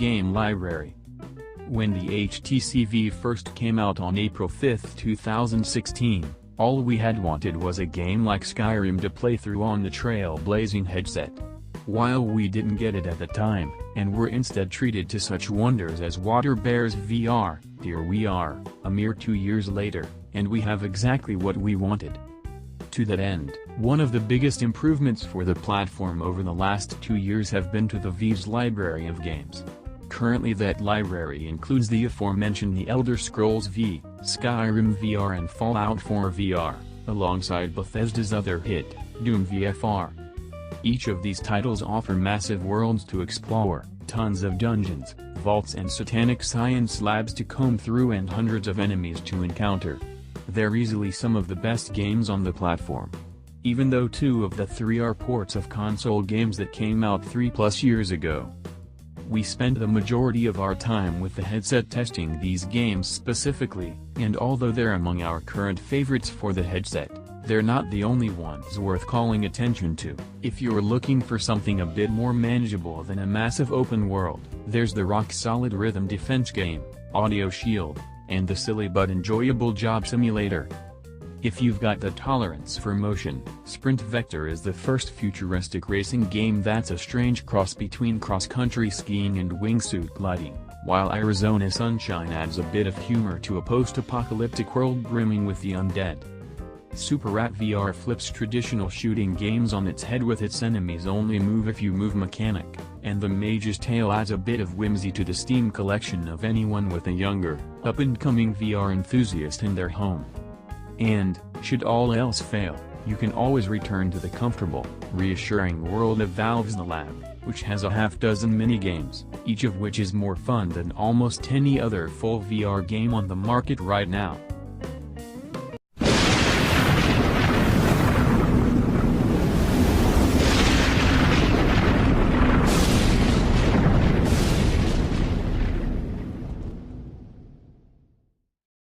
game library. When the HTC Vive first came out on April 5, 2016, all we had wanted was a game like Skyrim to play through on the trailblazing headset. While we didn't get it at the time, and were instead treated to such wonders as Water Bears VR, here we are, a mere 2 years later, and we have exactly what we wanted. To that end, one of the biggest improvements for the platform over the last 2 years have been to the Vive's library of games. Currently that library includes the aforementioned The Elder Scrolls V, Skyrim VR and Fallout 4 VR, alongside Bethesda's other hit, Doom VFR. Each of these titles offer massive worlds to explore, tons of dungeons, vaults and satanic science labs to comb through and hundreds of enemies to encounter. They're easily some of the best games on the platform. Even though 2 of the 3 are ports of console games that came out 3+ years ago. We spend the majority of our time with the headset testing these games specifically, and although they're among our current favorites for the headset, they're not the only ones worth calling attention to. If you're looking for something a bit more manageable than a massive open world, there's the rock-solid rhythm defense game, Audio Shield, and the silly but enjoyable Job Simulator. If you've got the tolerance for motion, Sprint Vector is the first futuristic racing game that's a strange cross between cross-country skiing and wingsuit gliding, while Arizona Sunshine adds a bit of humor to a post-apocalyptic world brimming with the undead. Super Rat VR flips traditional shooting games on its head with its enemies only move if you move mechanic, and The Mage's Tale adds a bit of whimsy to the Steam collection of anyone with a younger, up-and-coming VR enthusiast in their home. And, should all else fail, you can always return to the comfortable, reassuring world of Valve's The Lab, which has a half-dozen mini-games, each of which is more fun than almost any other full VR game on the market right now.